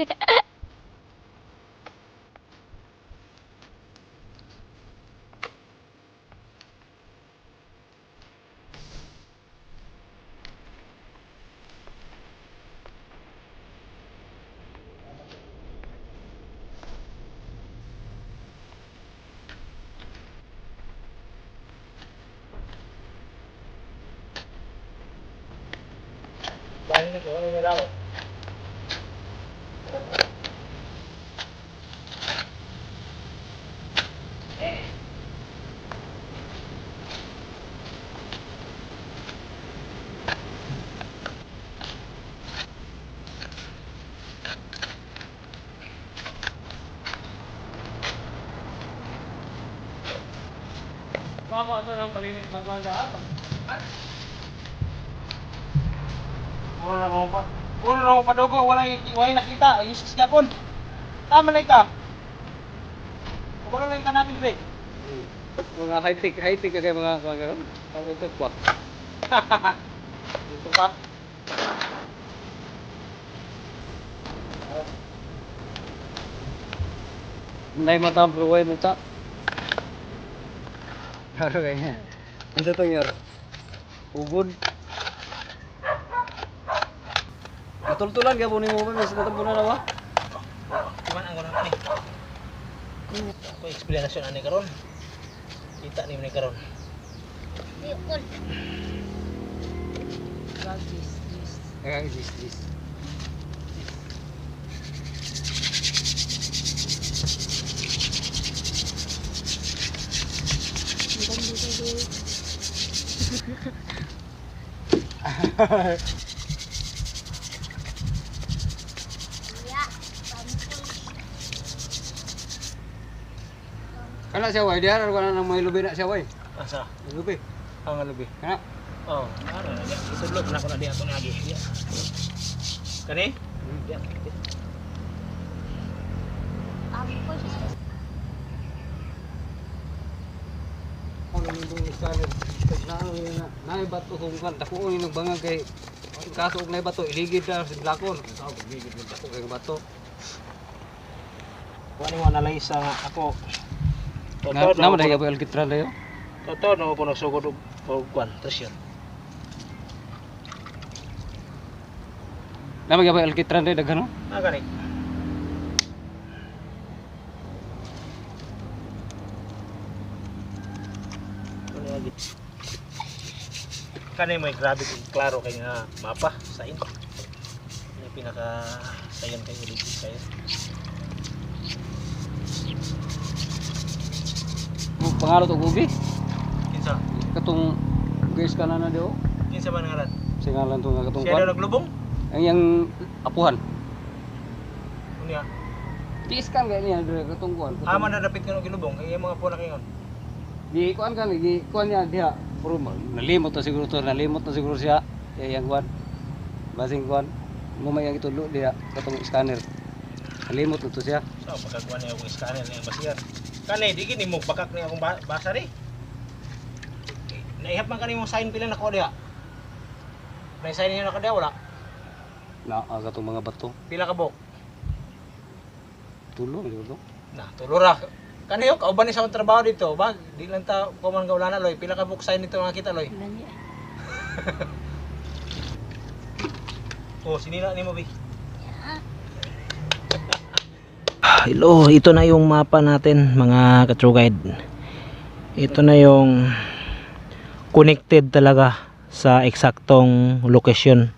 Dahil nito, ano nila ako? Mama, ito lang palinis magmanda. Puro na ako padugo, walang nakita. Yung sisyapon. Tama na ika. Puro lang ka natin, Dre. Mga high-tech kayo mga ito po. Dito pa. Nay matang buhay na ta. Karo kaya. Ano to yor? Ubod. Matultulan ka po ni mo ba? Mas natampunan na ba? Cuman ang gano'n ni. Ako explanation ani karon. Kita ni ni karon. Diukol. Kaya this. Ya, pampul. Kana siya way diha or kana nang may lubi na siya way. Asa? Lubi. Ang lubi. Kana. Oh, ano na dia. Isulod na ko na dia atong lagi. Dia. Kani? Dia. Pampul. Ang nindong scatter. Na bato kung kan dako ni nagbangag kay kaso og nay bato iligid na sa blakon. Sao iligid ng dako kay bato. Kuan mo analyze nga ako. Namo dai gyud alkitran dayo. Totoo na ko nagsugod og kuan, treasure. Namo gyud alkitran dayo daghan no. Ah, gani. Kani may grabe kung klaro kay nga mapa sa in. Ini pinaka sayon kay ulit kayo. Mo pangalo to gubi. Kinsa? Katong guys kana na dayo. Kinsa ba ngaran? Singalan to nga katong Siya daw kwan. naglubong? Ang yang apuhan. Unya. Tiiskan kay niya dire katong kwan. Ama na dapit kano gilubong kay mga po na kingon. Di kuan kan di kuan niya diha. Puro nalimot na siguro siya. Kaya yang kuan. Basing kuan. Mo may yang itulo diha katong scanner. Nalimot na to siya. So pagkakuan niya akong scanner niya basihan. Kani di gini mo bakak niya akong basa ri. Naihap man kanimo sign pila nako diha. May sign niya nako diha wala. Na katong mga bato. Pila ka bok? Tulo gyud to. Nah, tulura. Kaniyo kauban ni sa akong trabaho dito, ba? Di lang ta ko man gawlana loy. Pila ka book sign nito nga kita loy. Oh, sinina nimo bi. Hello, ito na yung mapa natin mga ka-true guide. Ito na yung connected talaga sa eksaktong location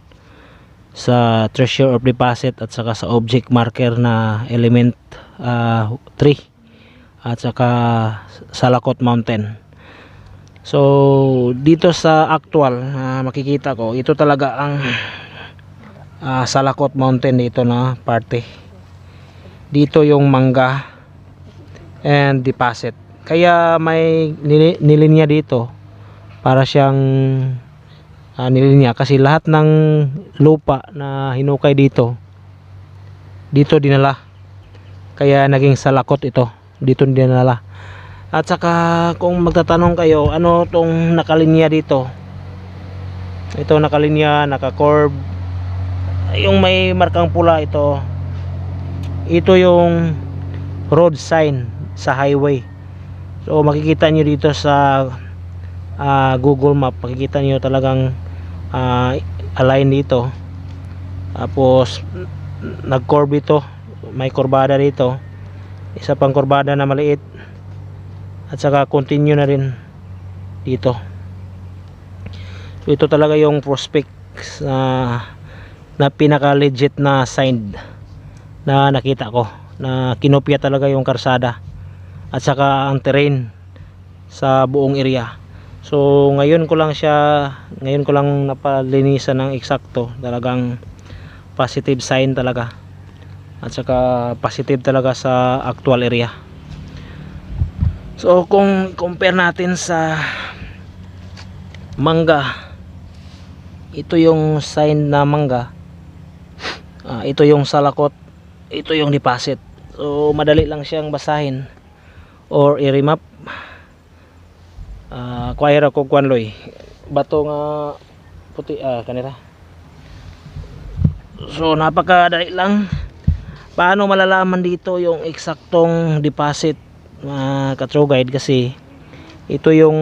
sa treasure of deposit at saka sa object marker na element 3 at saka Salakot Mountain. So dito sa actual makikita ko ito talaga ang Salakot Mountain dito na parte. Dito yung mangga and deposit. Kaya may nilinya dito para siyang nilinya kasi lahat ng lupa na hinukay dito dinala. Kaya naging Salakot ito. Dito dinala. At saka kung magtatanong kayo ano tong nakalinya dito. Ito nakalinya, naka-curve. Yung may markang pula ito ito yung road sign sa highway. So makikita nyo dito sa Google Map, makikita nyo talagang align dito. Tapos nag-curve ito, may kurbada dito, isa pang kurbada na maliit, at saka continue na rin dito. So ito talaga yung prospect na pinaka legit na sign na nakita ko, na kinopya talaga yung karsada at saka ang terrain sa buong area. So ngayon ko lang napalinisan ng eksakto. Talagang positive sign talaga, at saka positive talaga sa actual area. So kung compare natin sa mangga, ito yung sign na mangga, ito yung salakot, ito yung deposit. So madali lang siyang basahin or i-remap. Kuwaira ko kwanloy bato nga puti kanira. So napakadali lang. Paano malalaman dito yung eksaktong deposit, mga ka-true guide? Kasi ito yung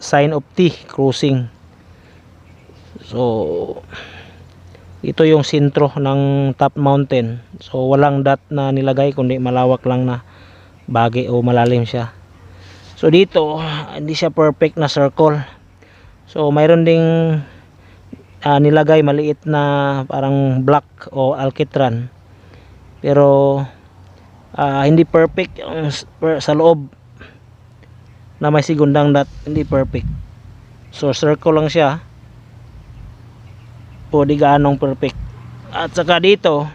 sign of T, cruising. So ito yung sentro ng top mountain. So walang dot na nilagay, kundi malawak lang na bagi o malalim siya. So dito hindi siya perfect na circle. So mayroon ding nilagay maliit na parang block o alkitran, pero hindi perfect yung sa loob na may segundang dot, hindi perfect. So circle lang siya, o di gaanong perfect. At saka dito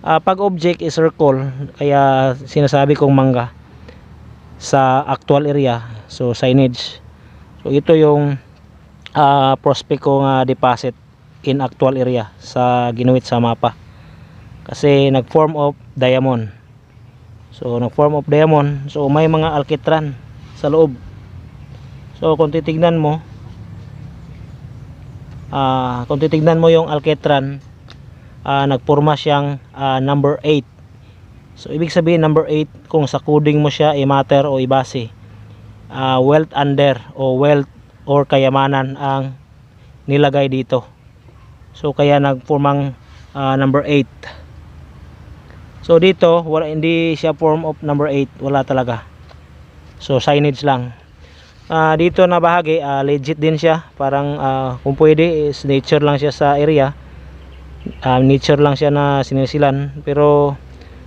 pag object is circle, kaya sinasabi kong mangga sa actual area. So signage, so ito yung prospect ko nga deposit in actual area sa ginuwit sa mapa, kasi nag form of diamond. So nag form of diamond, so may mga alkitran sa loob. So kung titignan mo yung alkitran, nagporma siyang number 8. So ibig sabihin number 8, kung sa coding mo siya i-matter o ibase, wealth under o wealth or kayamanan ang nilagay dito. So kaya nagpormang number 8. So dito hindi siya form of number 8, wala talaga. So signage lang. Dito na bahagi legit din siya, parang kung pwede is nature lang siya sa area. Nature lang siya na sinisilan, pero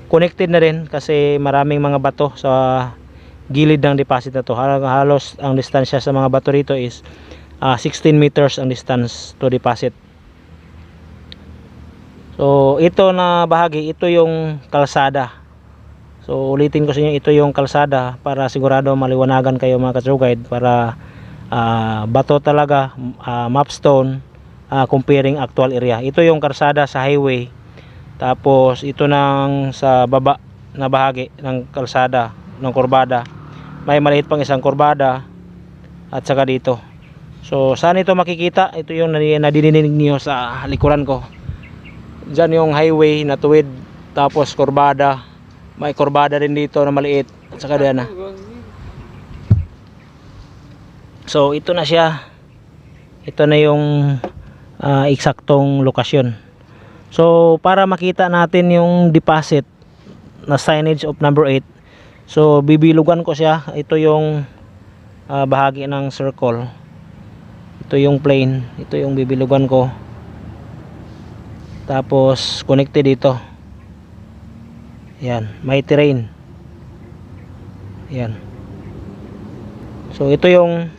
connected na rin kasi maraming mga bato sa gilid ng deposit na to. Halos ang distansya sa mga bato rito is 16 meters ang distance to deposit. So ito na bahagi, ito yung kalsada. So ulitin ko sa inyo, ito yung kalsada para sigurado maliwanagan kayo mga ka-true guide, para bato talaga, mapstone, comparing actual area. Ito yung kalsada sa highway. Tapos ito nang sa baba na bahagi ng kalsada ng kurbada, may maliit pang isang kurbada, at saka dito. So saan ito makikita? Ito yung nadidinig niyo sa likuran ko. Diyan yung highway na tuwid, tapos kurbada, may kurbada din dito na maliit, at saka diyan na. So ito na siya, ito na yung eksaktong lokasyon. So para makita natin yung deposit na signage of number 8, so bibilugan ko siya. Ito yung bahagi ng circle, ito yung plane, ito yung bibilugan ko, tapos connected dito. Yan, may terrain. Yan. So ito yung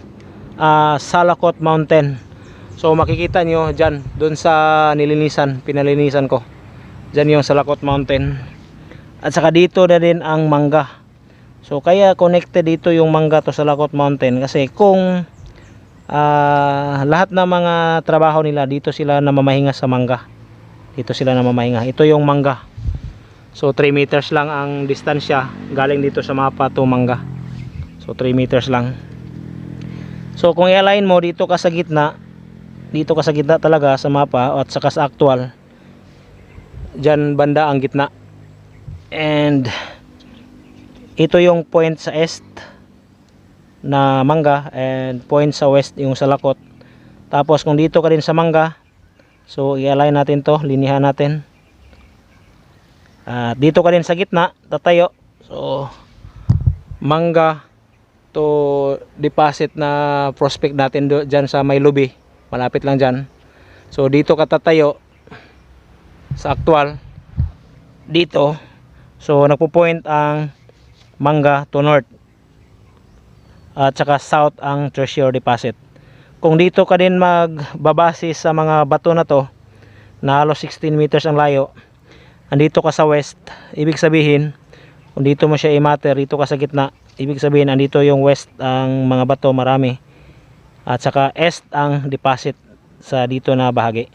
Salakot Mountain. So makikita nyo dyan, dun sa pinalinisan ko, dyan yung Salakot Mountain. At saka dito na din ang mangga. So kaya connected dito yung mangga to Salakot Mountain, kasi kung lahat ng mga trabaho nila dito sila namamahinga sa mangga. Dito sila namamahinga. Ito yung mangga. So 3 meters lang ang distansya galing dito sa mapa to mangga. So 3 meters lang. So kung i-align mo dito ka sa gitna, dito ka sa gitna talaga sa mapa at saka sa actual, dyan banda ang gitna. And ito yung point sa east na mangga, and point sa west yung salakot. Tapos kung dito ka din sa mangga, so i-align natin to, linihan natin. Dito ka din sa gitna, tatayo. So mangga to deposit na prospect natin dyan sa may lubi, malapit lang dyan. So dito ka tatayo sa actual dito. So nagpo-point ang mangga to north at saka south ang treasure deposit. Kung dito ka din magbabase sa mga bato na to na halos 16 meters ang layo, andito ka sa west, ibig sabihin kung dito mo siya i-matter, dito ka sa gitna, ibig sabihin andito yung west ang mga bato, marami, at saka east ang deposit sa dito na bahagi.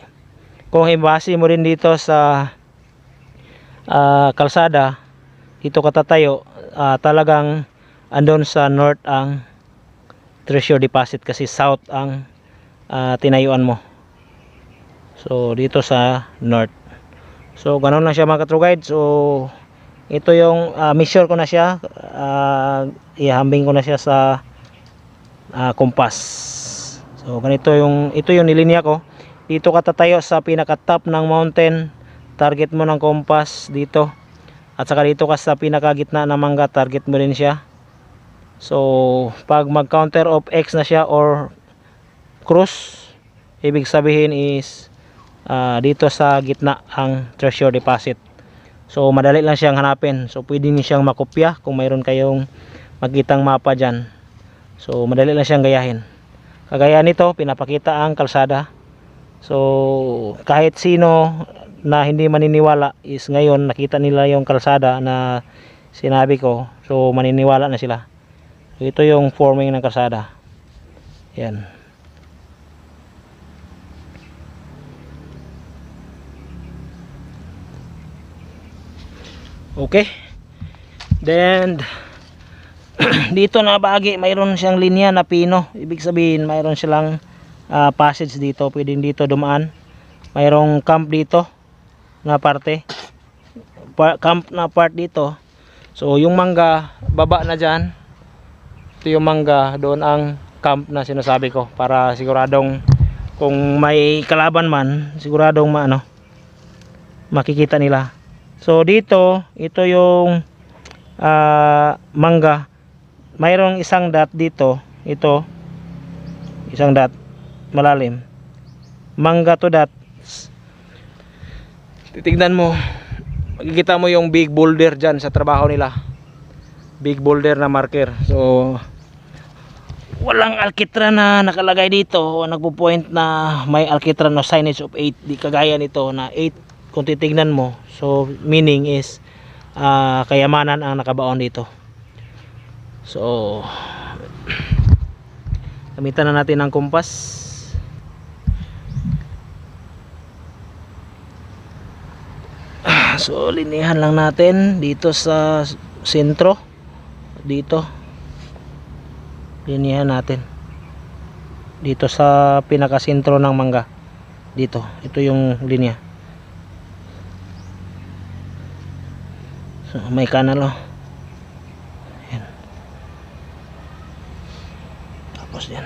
Kung ibase mo rin dito sa kalsada, dito ka tatayo, talagang andon sa north ang treasure deposit kasi south ang tinayuan mo. So dito sa north. So ganun lang siya mga ka-true guide. So ito yung measure ko na siya, ihambing ko na siya sa compass. So ganito ito yung nilinya ko. Dito ka tatayo sa pinaka top ng mountain, target mo ng compass dito. At saka dito ka sa pinakagitna ng mangga, target mo rin siya. So pag mag counter of X na siya or cross, ibig sabihin is dito sa gitna ang treasure deposit. So madali lang siyang hanapin. So pwede niyo siyang makopya kung mayroon kayong makitang mapa dyan. So madali lang siyang gayahin. Kagaya nito, pinapakita ang kalsada. So kahit sino na hindi maniniwala is ngayon nakita nila yung kalsada na sinabi ko, so maniniwala na sila. So, ito yung forming ng kalsada. Yan. Okay. Then dito na bahagi mayroon siyang linya na pino. Ibig sabihin mayroon silang passage dito, pwedeng dito dumaan. Mayroong camp dito na parte, camp na part dito. So yung mangga baba na dyan, ito yung mangga, doon ang camp na sinasabi ko, para siguradong kung may kalaban man, siguradong makikita nila. So dito, ito yung mangga, mayroong isang dot dito, ito isang dot malalim, mangga to dot. Titignan mo, makikita mo yung big boulder dyan sa trabaho nila, big boulder na marker. So walang alkitran na nakalagay dito o nagpo-point na may alkitran o signage of 8, di kagaya nito na 8 kung titignan mo. So meaning is kayamanan ang nakabaon dito. So gamitan na natin ang compass. So linihan lang natin dito sa sentro, dito linihan natin dito sa pinaka sentro ng mangga, dito, ito yung linya. So may kanal, yan. Tapos yan